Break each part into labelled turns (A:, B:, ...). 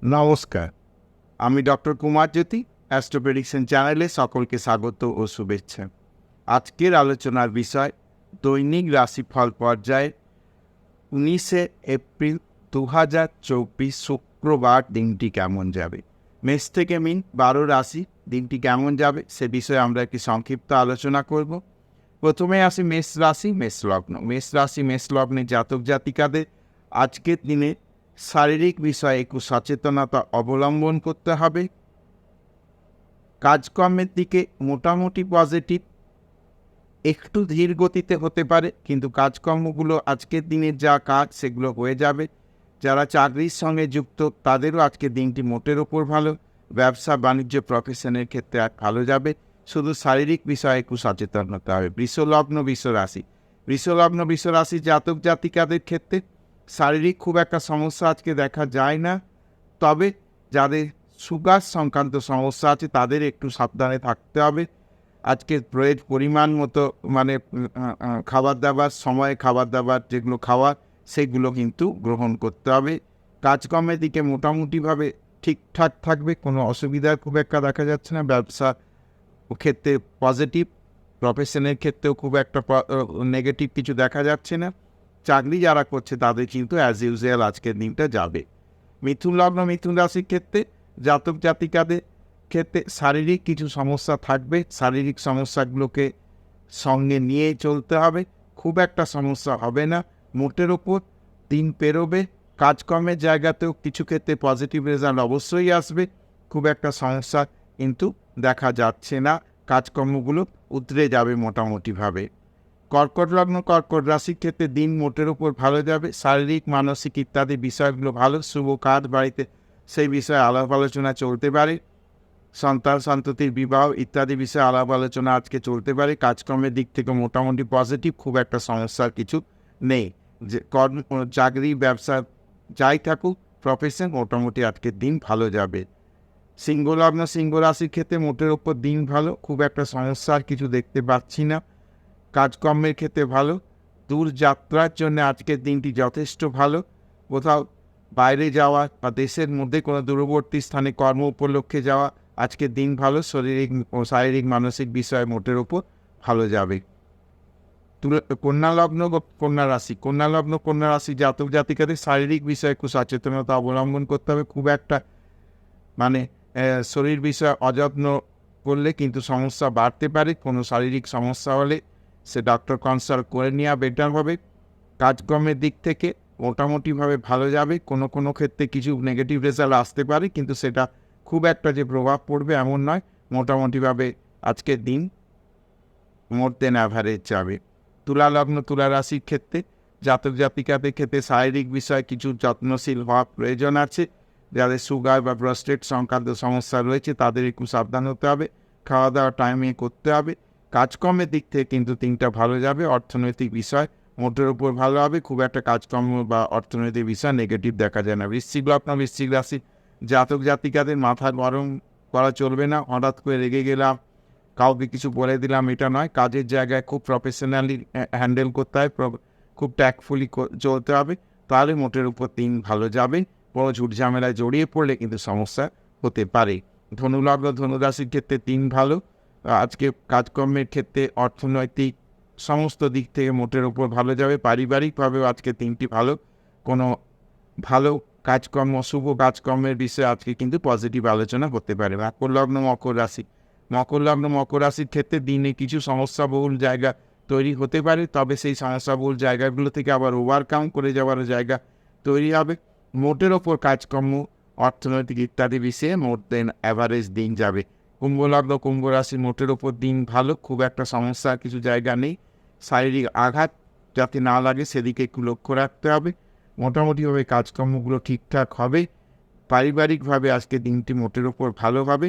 A: নমস্কার, আমি ডক্টর কুমার জ্যোতি। Astro prediction চ্যানেলে সকলকে স্বাগত ও শুভেচ্ছা। আজকের আলোচনার বিষয় দৈনিক রাশিফল পর্যায়ে 19 এপ্রিল 2024 শুক্রবার দিনটি কেমন যাবে। মেষ থেকে মিন 12 রাশি দিনটি কেমন যাবে সে বিষয়ে আমরা একটি সংক্ষিপ্ত আলোচনা করব। প্রথমে আসি মেষ রাশি মেষ লগ্ন। মেষ রাশি মেষ লগ্নে জাতক জাতিকাদের আজকের দিনে শারীরিক বিষয়ে একটু সচেতনতা অবলম্বন করতে হবে। কাজকর্মের দিকে মোটামুটি পজিটিভ, একটু ধীর গতিতে হতে পারে, কিন্তু কাজকর্মগুলো আজকের দিনের যা কাজ সেগুলো হয়ে যাবে। যারা চাকরির সঙ্গে যুক্ত তাদেরও আজকের দিনটি মোটের ওপর ভালো। ব্যবসা বাণিজ্য প্রফেশনের ক্ষেত্রে ভালো যাবে। শুধু শারীরিক বিষয়ে একটু সচেতন হতে হবে। বৃষলগ্ন বৃষরাশি বৃষলগ্ন বৃষরাশি জাতক জাতিকাদের ক্ষেত্রে শারীরিক খুব একটা সমস্যা আজকে দেখা যায় না, তবে যাদের সুগার সংক্রান্ত সমস্যা আছে তাদের একটু সাবধানে থাকতে হবে। আজকে পরিমাণ মতো খাবার দাবার, সময়ে খাবার দাবার যেগুলো খাওয়ার সেগুলো কিন্তু গ্রহণ করতে হবে। কাজকর্মের দিকে মোটামুটিভাবে ঠিকঠাক থাকবে, কোনো অসুবিধার খুব একটা দেখা যাচ্ছে না। ব্যবসা ক্ষেত্রে পজিটিভ, প্রফেশনের ক্ষেত্রেও খুব একটা নেগেটিভ কিছু দেখা যাচ্ছে না। চাকরি যারা করছে তাদের কিন্তু অ্যাজ ইউজুয়াল আজকের দিনটা যাবে। মিথুন লগ্ন মিথুন রাশির ক্ষেত্রে জাতক জাতিকাদের ক্ষেত্রে শারীরিক কিছু সমস্যা থাকবে। শারীরিক সমস্যাগুলোকে সঙ্গে নিয়ে চলতে হবে, খুব একটা সমস্যা হবে না। মোটের ওপর দিন পেরোবে। কাজকর্মের জায়গাতেও কিছু ক্ষেত্রে পজিটিভ রেজাল্ট অবশ্যই আসবে, খুব একটা সমস্যা কিন্তু দেখা যাচ্ছে না। কাজকর্মগুলো উতরে যাবে মোটামুটিভাবে। কর্কট লগ্ন কর্কট রাশির ক্ষেত্রে দিন মোটের উপর ভালো যাবে। শারীরিক মানসিক ইত্যাদি বিষয়গুলো ভালো। শুভ কাজ বাড়িতে সেই বিষয়ে আলাপ আলোচনা চলতে পারে। সন্তান সন্ততির বিবাহ ইত্যাদি বিষয়ে আলাপ আলোচনা আজকে চলতে পারে। কাজকর্মের দিক থেকে মোটামুটি পজিটিভ, খুব একটা সমস্যার কিছু নেই। যে চাকরি ব্যবসা যাই থাকুক, প্রফেশন মোটামুটি আজকের দিন ভালো যাবে। সিংহ লগ্ন সিংহ রাশির ক্ষেত্রে মোটের ওপর দিন ভালো, খুব একটা সমস্যার কিছু দেখতে পাচ্ছি না। কাজকর্মের ক্ষেত্রে ভালো। দূর যাত্রার জন্য আজকের দিনটি যথেষ্ট ভালো। কোথাও বাইরে যাওয়া বা দেশের মধ্যে কোনো দূরবর্তী স্থানে কর্ম উপলক্ষে যাওয়া আজকের দিন ভালো। শারীরিক মানসিক বিষয় মোটের ওপর ভালো যাবে। কন্যা লগ্ন কন্যা রাশি কন্যা লগ্ন কন্যা রাশি জাতক জাতিকাদের শারীরিক বিষয়ে একটু সচেতনতা অবলম্বন করতে হবে। খুব একটা শরীর বিষয়ে অযত্ন করলে কিন্তু সমস্যা বাড়তে পারে। কোনো শারীরিক সমস্যা হলে সে ডক্টর কনসাল্ট করে নেওয়া বেটার হবে। কাজকর্মের দিক থেকে মোটামুটিভাবে ভালো যাবে। কোনো কোনো ক্ষেত্রে কিছু নেগেটিভ রেজাল্ট আসতে পারে, কিন্তু সেটা খুব একটা যে প্রভাব পড়বে এমন নয়। মোটামুটিভাবে আজকের দিন মোর দেন অ্যাভারেজ যাবে। তুলা লগ্ন তুলা রাশির ক্ষেত্রে জাতক জাতিকাদের ক্ষেত্রে শারীরিক বিষয়ে কিছু যত্নশীল হওয়া প্রয়োজন আছে। যাদের সুগার বা প্রস্টেট সংক্রান্ত সমস্যা রয়েছে তাদের একটু সাবধান হতে হবে। খাওয়া দাওয়া টাইমে করতে হবে। কাজকর্মের দিক থেকে কিন্তু দিনটা ভালো যাবে। অর্থনৈতিক বিষয় মোটের উপর ভালো হবে। খুব একটা কাজকর্ম বা অর্থনৈতিক বিষয় নেগেটিভ দেখা যায় না। বৃশ্চিক লগ্ন বৃশ্চিক রাশি জাতক জাতিকাদের মাথা গরম করা চলবে না। হঠাৎ করে রেগে গেলাম, কাউকে কিছু বলে দিলাম, এটা নয়। কাজের জায়গায় খুব প্রফেশনালি হ্যান্ডেল করতে হয়, খুব ট্যাক্টফুলি চলতে হবে, তাহলে মোটের উপর দিন ভালো যাবে। বড় ঝুট ঝামেলায় জড়িয়ে পড়লে কিন্তু সমস্যা হতে পারে। ধনুলগ্ন ধনুরাশির ক্ষেত্রে দিন ভালো। আজকে কাজকর্মের ক্ষেত্রে অর্থনৈতিক সমস্ত দিক থেকে মোটের উপর ভালো যাবে। পারিবারিকভাবেও আজকে দিনটি ভালো। কোনো ভালো কাজকর্ম, শুভ কাজকর্মের বিষয়ে আজকে কিন্তু পজিটিভ আলোচনা করতে পারে। মকর লগ্ন মকর রাশি মকর লগ্ন মকর রাশির ক্ষেত্রে দিনে কিছু সমস্যাবহুল জায়গা তৈরি হতে পারে, তবে সেই সমস্যাবহুল জায়গাগুলো থেকে আবার ওভারকাম করে যাওয়ার জায়গা তৈরি হবে। মোটের ওপর কাজকর্ম, অর্থনৈতিক ইত্যাদি বিষয়ে মোর দেন অ্যাভারেজ দিন যাবে। কুম্ভ লগ্ন কুম্ভ রাশির মোটের ওপর দিন ভালো, খুব একটা সমস্যার কিছু জায়গা নেই। শারীরিক আঘাত যাতে না লাগে সেদিকে একটু লক্ষ্য রাখতে হবে। মোটামুটিভাবে কাজকর্মগুলো ঠিকঠাক হবে। পারিবারিকভাবে আজকে দিনটি মোটের ওপর ভালো হবে,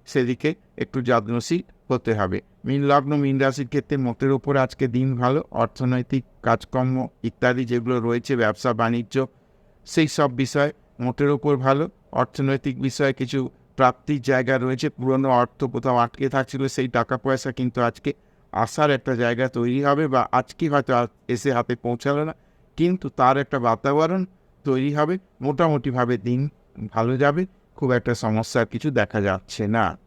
A: সেদিকে একটু যত্নশীল হতে হবে। মীন লগ্ন মীন রাশির ক্ষেত্রে মোটের ওপর আজকে দিন ভালো। অর্থনৈতিক কাজকর্ম ইত্যাদি যেগুলো রয়েছে, ব্যবসা বাণিজ্য, সেই সব বিষয় মোটের ওপর ভালো। অর্থনৈতিক বিষয়ে কিছু প্রাপ্তির জায়গা রয়েছে। পুরনো অর্থ কোথাও আটকে থাকছিল, সেই টাকা পয়সা কিন্তু আজকে আসার একটা জায়গা তৈরি হবে, বা আজকে হয়তো এসে হাতে পৌঁছালো না, কিন্তু তার একটা বাতাবরণ তৈরি হবে। মোটামুটিভাবে দিন ভালো যাবে, খুব একটা সমস্যার কিছু দেখা যাচ্ছে না।